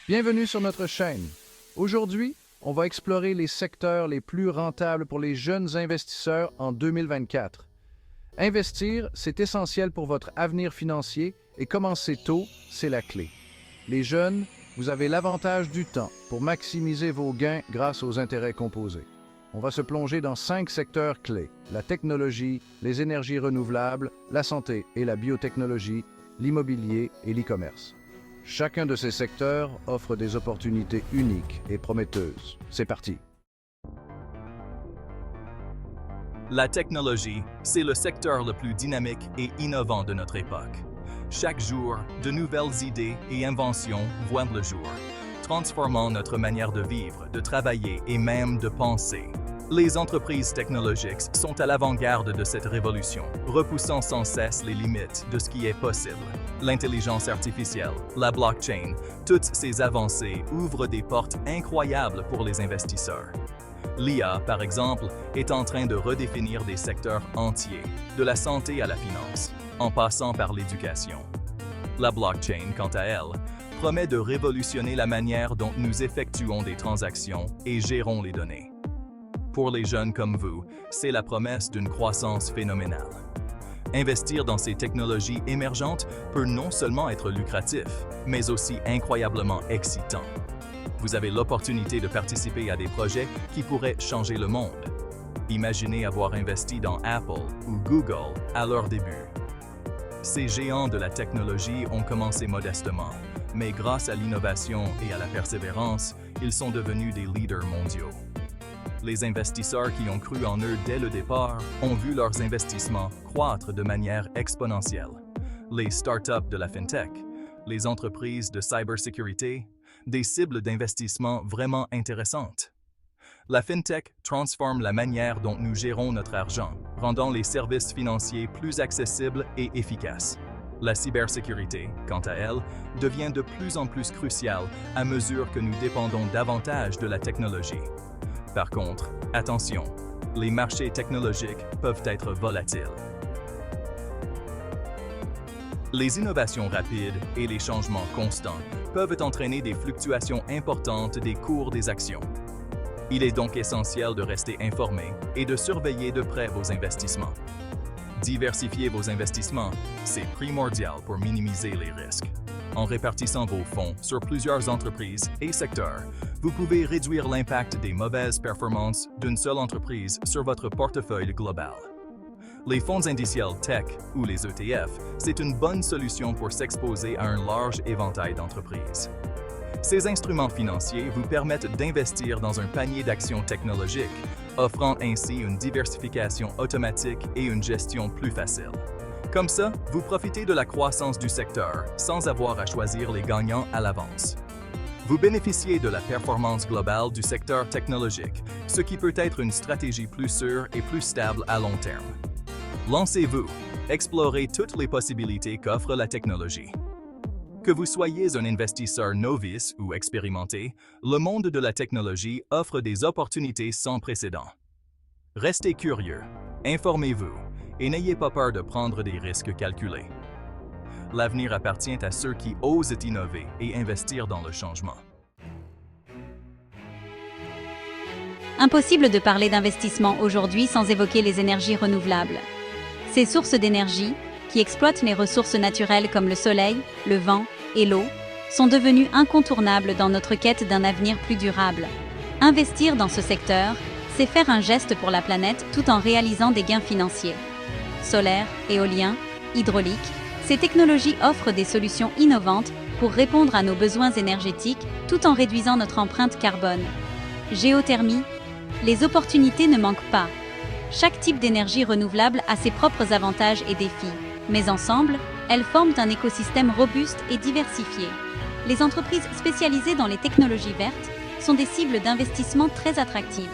Bienvenue sur notre chaîne. Aujourd'hui, on va explorer les secteurs les plus rentables pour les jeunes investisseurs en 2024. Investir, c'est essentiel pour votre avenir financier et commencer tôt, c'est la clé. Les jeunes, vous avez l'avantage du temps pour maximiser vos gains grâce aux intérêts composés. On va se plonger dans 5 secteurs clés: la technologie, les énergies renouvelables, la santé et la biotechnologie, l'immobilier et l'e-commerce. Chacun de ces secteurs offre des opportunités uniques et prometteuses. C'est parti! La technologie, c'est le secteur le plus dynamique et innovant de notre époque. Chaque jour, de nouvelles idées et inventions voient le jour, transformant notre manière de vivre, de travailler et même de penser. Les entreprises technologiques sont à l'avant-garde de cette révolution, repoussant sans cesse les limites de ce qui est possible. L'intelligence artificielle, la blockchain, toutes ces avancées ouvrent des portes incroyables pour les investisseurs. L'IA, par exemple, est en train de redéfinir des secteurs entiers, de la santé à la finance, en passant par l'éducation. La blockchain, quant à elle, promet de révolutionner la manière dont nous effectuons des transactions et gérons les données. Pour les jeunes comme vous, c'est la promesse d'une croissance phénoménale. Investir dans ces technologies émergentes peut non seulement être lucratif, mais aussi incroyablement excitant. Vous avez l'opportunité de participer à des projets qui pourraient changer le monde. Imaginez avoir investi dans Apple ou Google à leur début. Ces géants de la technologie ont commencé modestement, mais grâce à l'innovation et à la persévérance, ils sont devenus des leaders mondiaux. Les investisseurs qui ont cru en eux dès le départ ont vu leurs investissements croître de manière exponentielle. Les startups de la fintech, les entreprises de cybersécurité, des cibles d'investissement vraiment intéressantes. La fintech transforme la manière dont nous gérons notre argent, rendant les services financiers plus accessibles et efficaces. La cybersécurité, quant à elle, devient de plus en plus cruciale à mesure que nous dépendons davantage de la technologie. Par contre, attention, les marchés technologiques peuvent être volatiles. Les innovations rapides et les changements constants peuvent entraîner des fluctuations importantes des cours des actions. Il est donc essentiel de rester informé et de surveiller de près vos investissements. Diversifier vos investissements, c'est primordial pour minimiser les risques. En répartissant vos fonds sur plusieurs entreprises et secteurs, vous pouvez réduire l'impact des mauvaises performances d'une seule entreprise sur votre portefeuille global. Les fonds indiciels tech ou les ETF, c'est une bonne solution pour s'exposer à un large éventail d'entreprises. Ces instruments financiers vous permettent d'investir dans un panier d'actions technologiques, offrant ainsi une diversification automatique et une gestion plus facile. Comme ça, vous profitez de la croissance du secteur sans avoir à choisir les gagnants à l'avance. Vous bénéficiez de la performance globale du secteur technologique, ce qui peut être une stratégie plus sûre et plus stable à long terme. Lancez-vous, explorez toutes les possibilités qu'offre la technologie. Que vous soyez un investisseur novice ou expérimenté, le monde de la technologie offre des opportunités sans précédent. Restez curieux, informez-vous et n'ayez pas peur de prendre des risques calculés. L'avenir appartient à ceux qui osent innover et investir dans le changement. Impossible de parler d'investissement aujourd'hui sans évoquer les énergies renouvelables. Ces sources d'énergie, qui exploitent les ressources naturelles comme le soleil, le vent et l'eau, sont devenues incontournables dans notre quête d'un avenir plus durable. Investir dans ce secteur, c'est faire un geste pour la planète tout en réalisant des gains financiers. Solaire, éolien, hydraulique, ces technologies offrent des solutions innovantes pour répondre à nos besoins énergétiques tout en réduisant notre empreinte carbone. Géothermie, les opportunités ne manquent pas. Chaque type d'énergie renouvelable a ses propres avantages et défis, mais ensemble, elles forment un écosystème robuste et diversifié. Les entreprises spécialisées dans les technologies vertes sont des cibles d'investissement très attractives.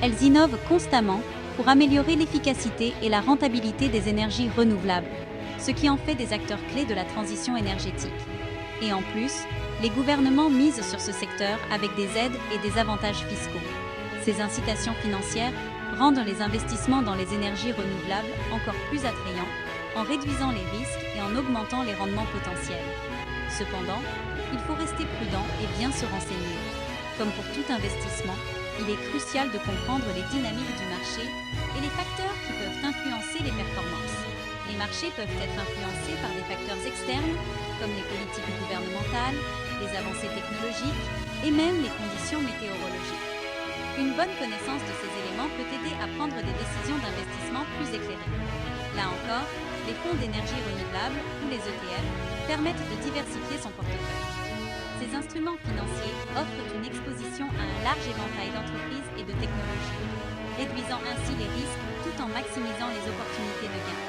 Elles innovent constamment pour améliorer l'efficacité et la rentabilité des énergies renouvelables, ce qui en fait des acteurs clés de la transition énergétique. Et en plus, les gouvernements misent sur ce secteur avec des aides et des avantages fiscaux. Ces incitations financières rendent les investissements dans les énergies renouvelables encore plus attrayants, en réduisant les risques et en augmentant les rendements potentiels. Cependant, il faut rester prudent et bien se renseigner. Comme pour tout investissement, il est crucial de comprendre les dynamiques du marché et les facteurs qui peuvent influencer les performances. Les marchés peuvent être influencés par des facteurs externes, comme les politiques gouvernementales, les avancées technologiques et même les conditions météorologiques. Une bonne connaissance de ces éléments peut aider à prendre des décisions d'investissement plus éclairées. Là encore, les fonds d'énergie renouvelable, ou les ETF, permettent de diversifier son portefeuille. Ces instruments financiers offrent une exposition à un large éventail d'entreprises et de technologies, réduisant ainsi les risques tout en maximisant les opportunités de gain.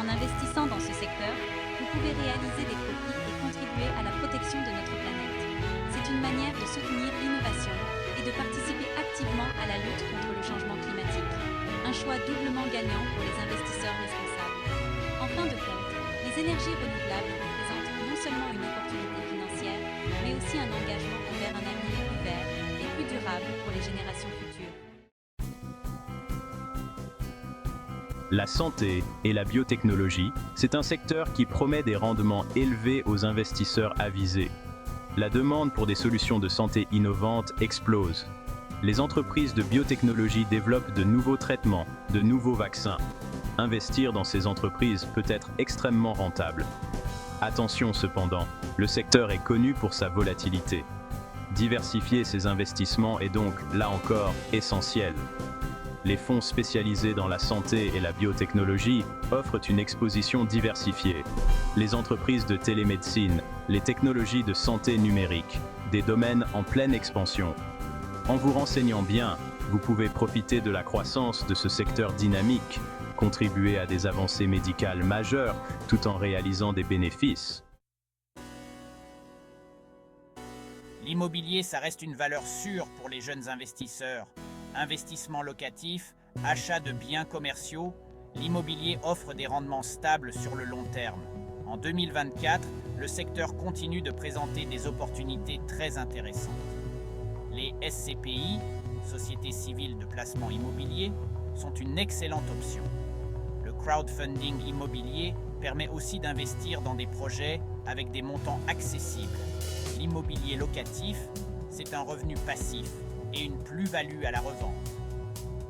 En investissant dans ce secteur, vous pouvez réaliser des profits et contribuer à la protection de notre planète. C'est une manière de soutenir l'innovation et de participer activement à la lutte contre le changement climatique. Un choix doublement gagnant pour les investisseurs responsables. En fin de compte, les énergies renouvelables représentent non seulement une opportunité financière, mais aussi un engagement envers un avenir plus vert et plus durable pour les générations futures. La santé et la biotechnologie, c'est un secteur qui promet des rendements élevés aux investisseurs avisés. La demande pour des solutions de santé innovantes explose. Les entreprises de biotechnologie développent de nouveaux traitements, de nouveaux vaccins. Investir dans ces entreprises peut être extrêmement rentable. Attention cependant, le secteur est connu pour sa volatilité. Diversifier ses investissements est donc, là encore, essentiel. Les fonds spécialisés dans la santé et la biotechnologie offrent une exposition diversifiée. Les entreprises de télémédecine, les technologies de santé numérique, des domaines en pleine expansion. En vous renseignant bien, vous pouvez profiter de la croissance de ce secteur dynamique, contribuer à des avancées médicales majeures tout en réalisant des bénéfices. L'immobilier, ça reste une valeur sûre pour les jeunes investisseurs. Investissement locatif, achat de biens commerciaux, l'immobilier offre des rendements stables sur le long terme. En 2024, le secteur continue de présenter des opportunités très intéressantes. Les SCPI, Sociétés civiles de placement immobilier, sont une excellente option. Le crowdfunding immobilier permet aussi d'investir dans des projets avec des montants accessibles. L'immobilier locatif, c'est un revenu passif et une plus-value à la revente.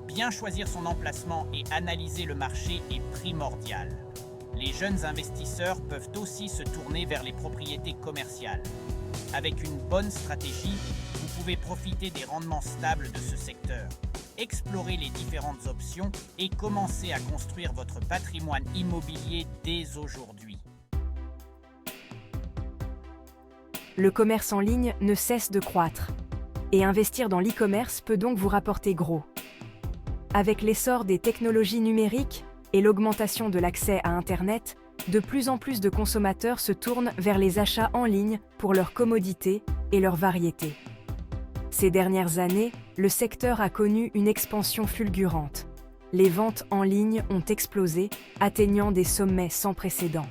Bien choisir son emplacement et analyser le marché est primordial. Les jeunes investisseurs peuvent aussi se tourner vers les propriétés commerciales. Avec une bonne stratégie, vous pouvez profiter des rendements stables de ce secteur. Explorez les différentes options et commencez à construire votre patrimoine immobilier dès aujourd'hui. Le commerce en ligne ne cesse de croître. Et investir dans l'e-commerce peut donc vous rapporter gros. Avec l'essor des technologies numériques et l'augmentation de l'accès à Internet, de plus en plus de consommateurs se tournent vers les achats en ligne pour leur commodité et leur variété. Ces dernières années, le secteur a connu une expansion fulgurante. Les ventes en ligne ont explosé, atteignant des sommets sans précédent.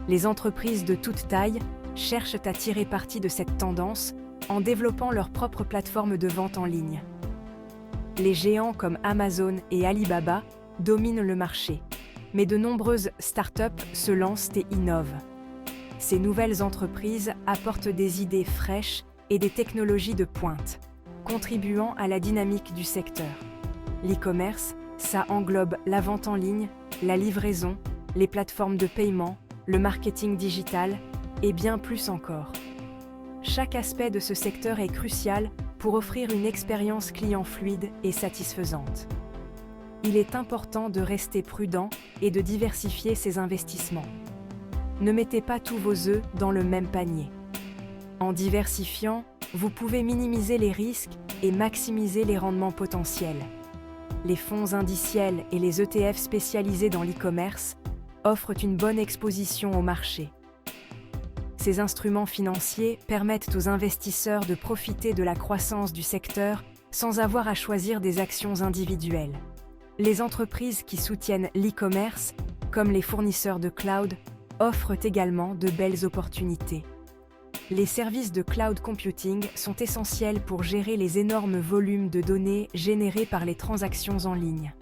Les entreprises de toute taille cherchent à tirer parti de cette tendance en développant leur propre plateforme de vente en ligne. Les géants comme Amazon et Alibaba dominent le marché, mais de nombreuses startups se lancent et innovent. Ces nouvelles entreprises apportent des idées fraîches et des technologies de pointe, contribuant à la dynamique du secteur. L'e-commerce, ça englobe la vente en ligne, la livraison, les plateformes de paiement, le marketing digital et bien plus encore. Chaque aspect de ce secteur est crucial pour offrir une expérience client fluide et satisfaisante. Il est important de rester prudent et de diversifier ses investissements. Ne mettez pas tous vos œufs dans le même panier. En diversifiant, vous pouvez minimiser les risques et maximiser les rendements potentiels. Les fonds indiciels et les ETF spécialisés dans l'e-commerce offrent une bonne exposition au marché. Ces instruments financiers permettent aux investisseurs de profiter de la croissance du secteur sans avoir à choisir des actions individuelles. Les entreprises qui soutiennent l'e-commerce, comme les fournisseurs de cloud, offrent également de belles opportunités. Les services de cloud computing sont essentiels pour gérer les énormes volumes de données générés par les transactions en ligne.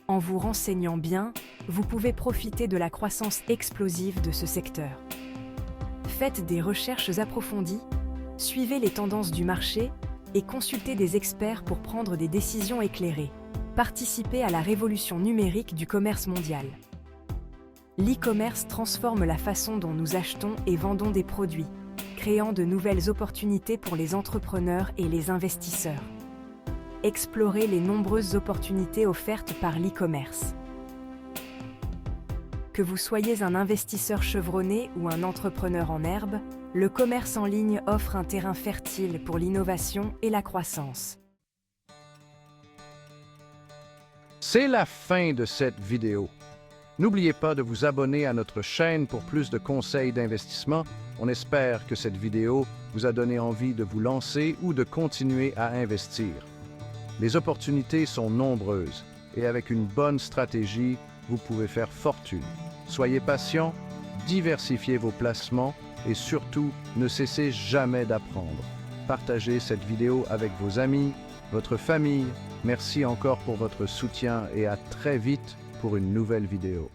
En vous renseignant bien, vous pouvez profiter de la croissance explosive de ce secteur. Faites des recherches approfondies, suivez les tendances du marché et consultez des experts pour prendre des décisions éclairées. Participez à la révolution numérique du commerce mondial. L'e-commerce transforme la façon dont nous achetons et vendons des produits, créant de nouvelles opportunités pour les entrepreneurs et les investisseurs. Explorez les nombreuses opportunités offertes par l'e-commerce. Que vous soyez un investisseur chevronné ou un entrepreneur en herbe, le commerce en ligne offre un terrain fertile pour l'innovation et la croissance. C'est la fin de cette vidéo. N'oubliez pas de vous abonner à notre chaîne pour plus de conseils d'investissement. On espère que cette vidéo vous a donné envie de vous lancer ou de continuer à investir. Les opportunités sont nombreuses et avec une bonne stratégie, vous pouvez faire fortune. Soyez patient, diversifiez vos placements et surtout, ne cessez jamais d'apprendre. Partagez cette vidéo avec vos amis, votre famille. Merci encore pour votre soutien et à très vite pour une nouvelle vidéo.